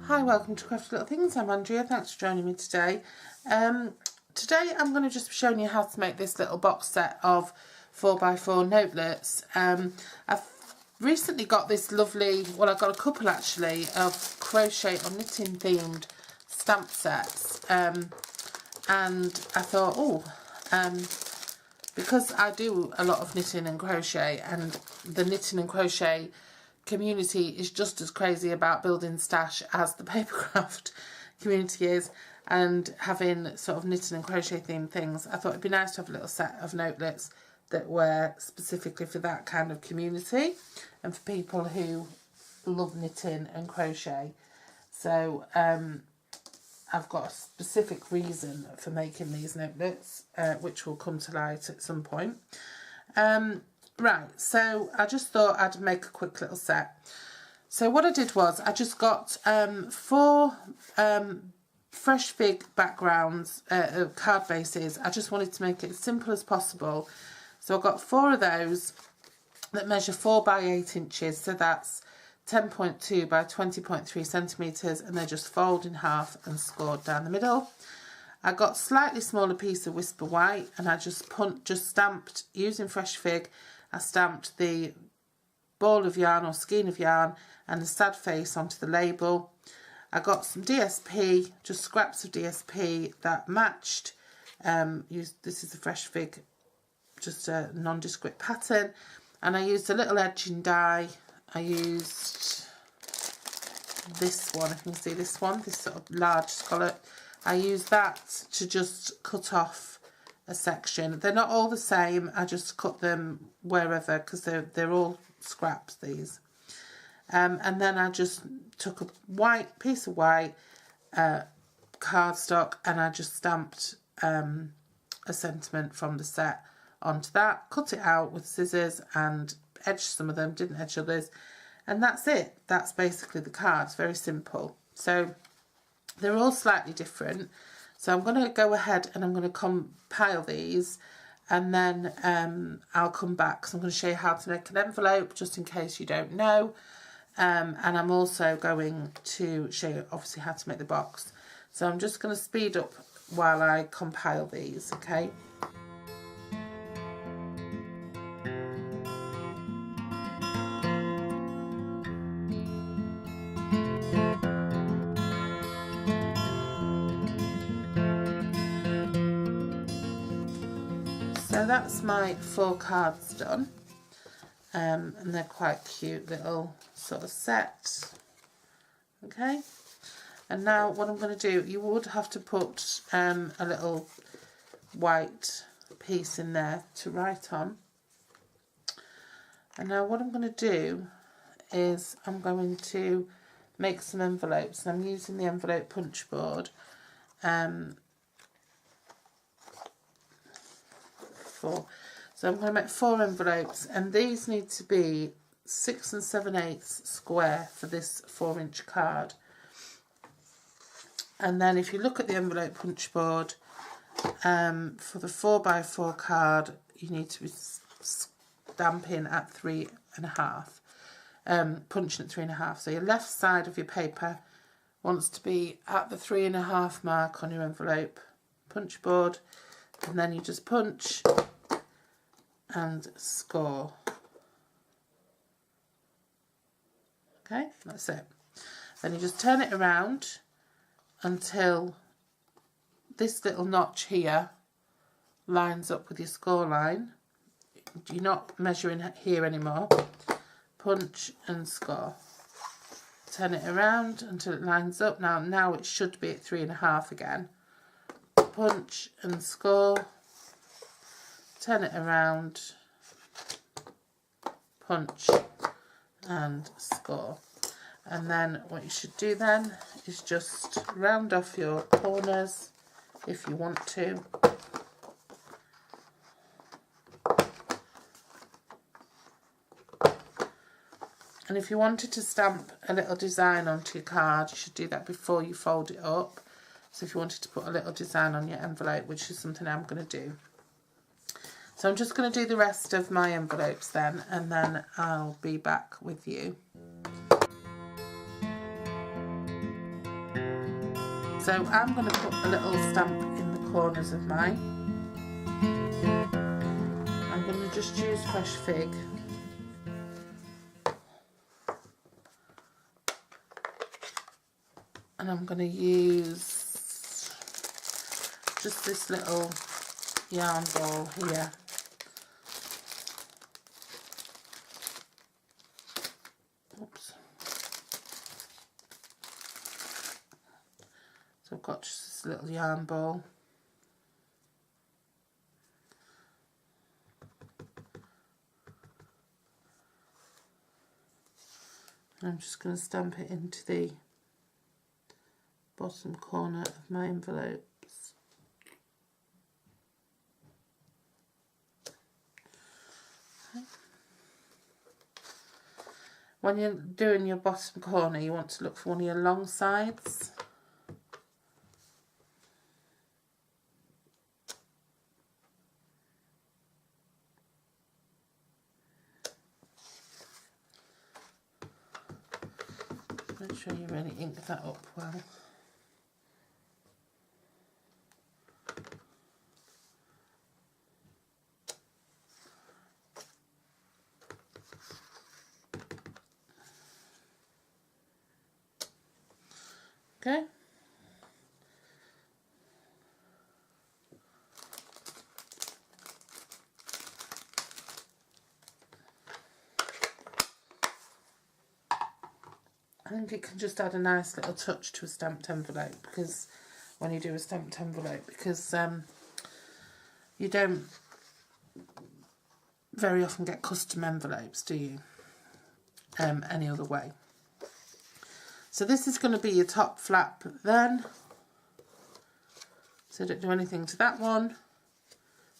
Hi, welcome to Crafty Little Things. I'm Andrea. Thanks for joining me today. Today I'm going to just be showing you how to make this little box set of 4x4 notelets. I've recently got this lovely, well, I've got a couple actually, of crochet or knitting themed stamp sets. And I thought, because I do a lot of knitting and crochet, and the knitting and crochet community is just as crazy about building stash as the papercraft community is, and having sort of knitting and crochet themed things, I thought it'd be nice to have a little set of notelets that were specifically for that kind of community and for people who love knitting and crochet. So I've got a specific reason for making these notelets, which will come to light at some point. Right, so I just thought I'd make a quick little set. So what I did was I just got 4 fresh fig backgrounds, card bases. I just wanted to make it as simple as possible. So I got 4 of those that measure 4 by 8 inches. So that's 10.2 by 20.3 centimetres, and they just fold in half and scored down the middle. I got a slightly smaller piece of Whisper White, and I just stamped using fresh fig. I stamped the ball of yarn or skein of yarn and the sad face onto the label. I got some DSP, just scraps of DSP that matched. This is a fresh fig, just a nondescript pattern, and I used a little edging die. I used this one, if you can see this one, this sort of large scallop. I used that to just cut off a section. They're not all the same, I just cut them wherever because they're all scraps, these. And then I just took a white piece of white cardstock, and I just stamped a sentiment from the set onto that, cut it out with scissors and edged some of them, didn't edge others, and that's it. That's basically the cards, very simple. So they're all slightly different. So I'm going to go ahead and I'm going to compile these, and then I'll come back because I'm going to show you how to make an envelope, just in case you don't know. And I'm also going to show you obviously how to make the box. So I'm just going to speed up while I compile these, okay? So that's my 4 cards done, and they're quite cute little sort of set, okay? And now what I'm going to do, you would have to put a little white piece in there to write on. And now what I'm going to do is I'm going to make some envelopes, and I'm using the envelope punch board. So I'm going to make 4 envelopes, and these need to be 6 7/8 square for this 4-inch card. And then if you look at the envelope punch board, for the 4x4 card, you need to be stamping at 3.5, punching at 3.5. So your left side of your paper wants to be at the 3.5 mark on your envelope punch board, and then you just punch and score. Okay, that's it. Then you just turn it around until this little notch here lines up with your score line. You're not measuring here anymore. Punch and score. Turn it around until it lines up. Now it should be at 3.5 again. Punch and score. Turn it around, punch and score. And then what you should do then is just round off your corners if you want to. And if you wanted to stamp a little design onto your card, you should do that before you fold it up. So if you wanted to put a little design on your envelope, which is something I'm going to do. So I'm just going to do the rest of my envelopes then, and then I'll be back with you. So I'm going to put a little stamp in the corners of mine. I'm going to just use fresh fig. And I'm going to use just this little yarn ball here. Oops. So I've got just this little yarn ball. And I'm just going to stamp it into the bottom corner of my envelopes. Okay. When you're doing your bottom corner, you want to look for one of your long sides. Make sure you really ink that up well. Okay. I think it can just add a nice little touch to a stamped envelope, because when you do a stamped envelope, because you don't very often get custom envelopes, do you? Any other way. So this is going to be your top flap then. So don't do anything to that one.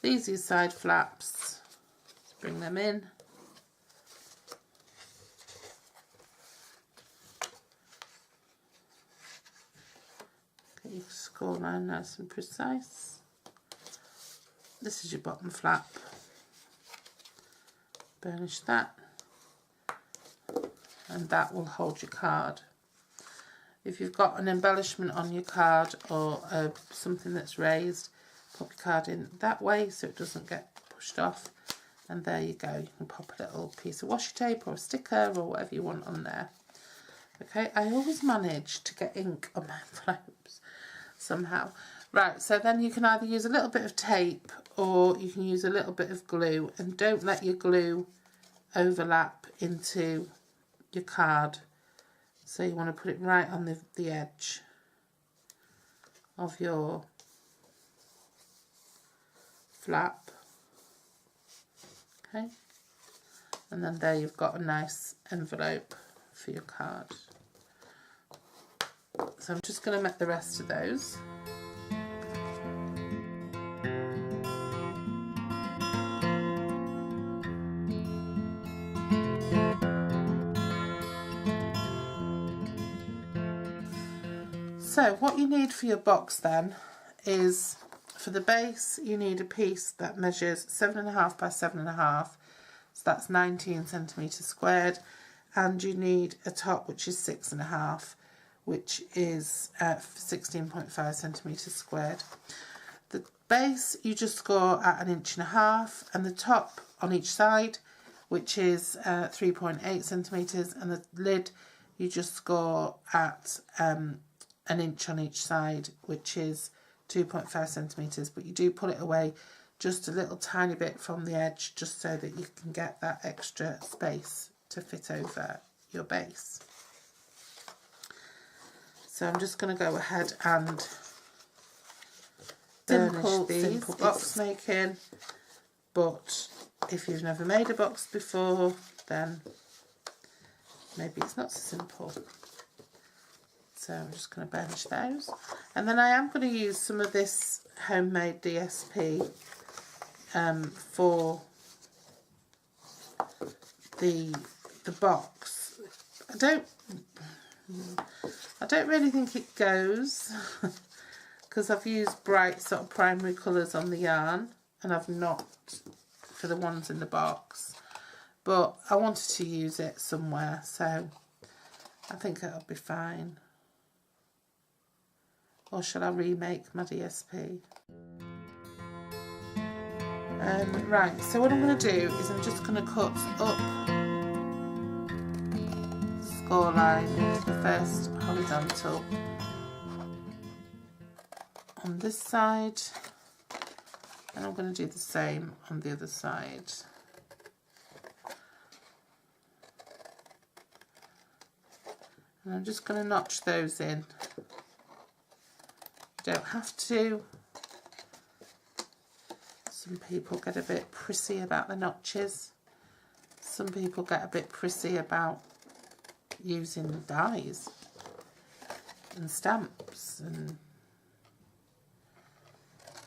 These are your side flaps. Let's bring them in. Get your score line nice and precise. This is your bottom flap. Burnish that. And that will hold your card. If you've got an embellishment on your card or something that's raised, pop your card in that way so it doesn't get pushed off. And there you go. You can pop a little piece of washi tape or a sticker or whatever you want on there. Okay, I always manage to get ink on my envelopes somehow. Right, so then you can either use a little bit of tape or you can use a little bit of glue, and don't let your glue overlap into your card. So you want to put it right on the edge of your flap. Okay, and then there you've got a nice envelope for your card. So I'm just going to make the rest of those. So what you need for your box then is, for the base you need a piece that measures 7.5 by 7.5, so that's 19 centimetres squared, and you need a top which is 6.5, which is 16.5 centimetres squared. The base you just score at 1.5 inches, and the top on each side, which is 3.8 centimetres, and the lid you just score at 1 inch on each side, which is 2.5 centimetres, but you do pull it away just a little tiny bit from the edge, just so that you can get that extra space to fit over your base. So I'm just going to go ahead and burnish these. Simple box making, but if you've never made a box before, then maybe it's not so simple. So I'm just going to burnish those, and then I am going to use some of this homemade DSP for the box. I don't really think it goes because I've used bright sort of primary colours on the yarn, and I've not for the ones in the box, but I wanted to use it somewhere, so I think it'll be fine. or shall I remake my DSP? Right, so what I'm going to do is I'm just going to cut up the score line into the first horizontal on this side, and I'm going to do the same on the other side. And I'm just going to notch those in. You don't have to. Some people get a bit prissy about the notches. Some people get a bit prissy about using dies and stamps, and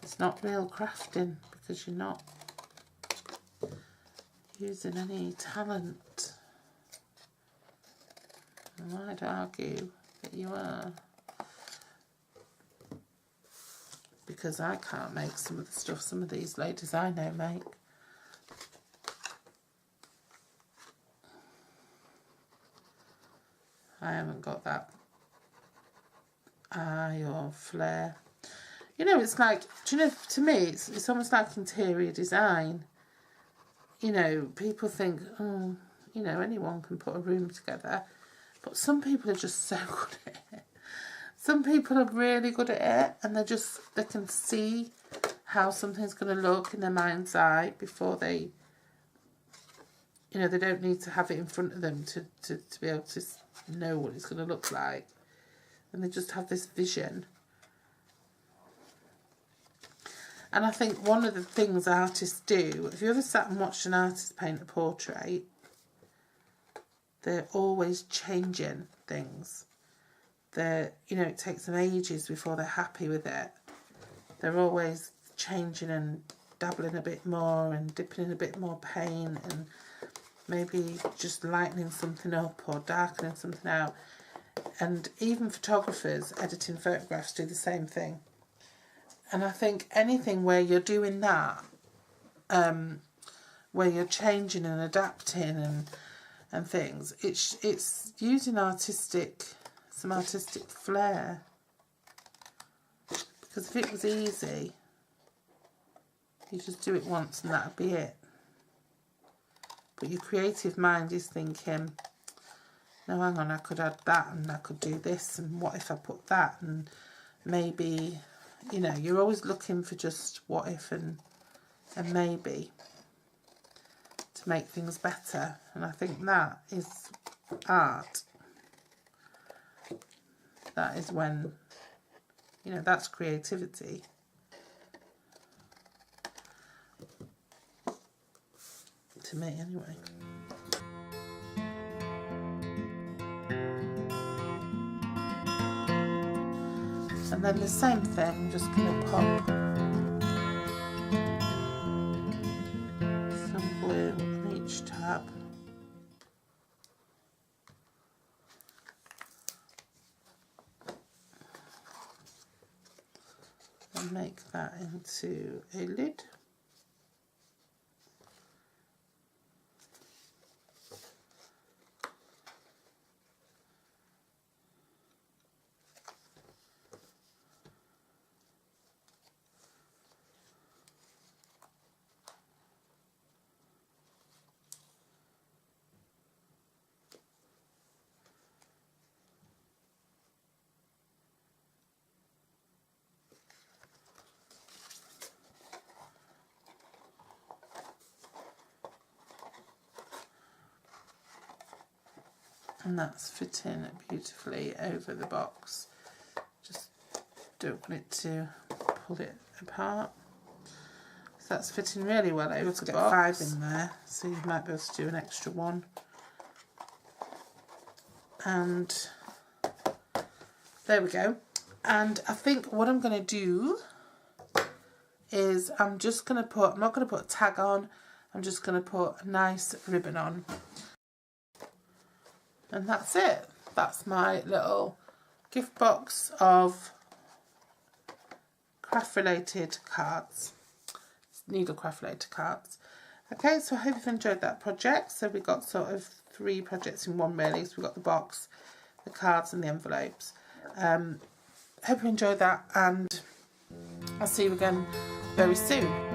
it's not real crafting because you're not using any talent. And I'd argue that you are, because I can't make some of the stuff some of these ladies I know make. I haven't got that eye or flair. You know, it's like, do you know, to me, it's almost like interior design. You know, people think, oh, you know, anyone can put a room together. But some people are just so good at it. Some people are really good at it, and they can see how something's going to look in their mind's eye before they, you know, they don't need to have it in front of them to be able to know what it's going to look like. And they just have this vision. And I think one of the things artists do, if you ever sat and watched an artist paint a portrait, they're always changing things. You know, it takes them ages before they're happy with it. They're always changing and dabbling a bit more and dipping in a bit more paint and maybe just lightening something up or darkening something out. And even photographers editing photographs do the same thing. And I think anything where you're doing that, where you're changing and adapting and things, it's using some artistic flair. Because if it was easy, you just do it once and that'd be it. But your creative mind is thinking, no, hang on, I could add that and I could do this, and what if I put that, and maybe, you know, you're always looking for just what if and maybe to make things better. And I think that is art. That is when, you know, that's creativity. To me, anyway. And then the same thing, I'm just going to pop some glue on each tab. And make that into a lid. And that's fitting beautifully over the box. Just don't want it to pull it apart. So that's fitting really well over the box. 5 in there, so you might be able to do an extra one. And there we go. And I think what I'm going to do is I'm just going to put, I'm not going to put a tag on, I'm just going to put a nice ribbon on. And that's it. That's my little gift box of craft related cards, needle craft related cards. Okay, so I hope you've enjoyed that project. So we got sort of 3 projects in one really. So we got the box, the cards and the envelopes. hope you enjoyed that, and I'll see you again very soon.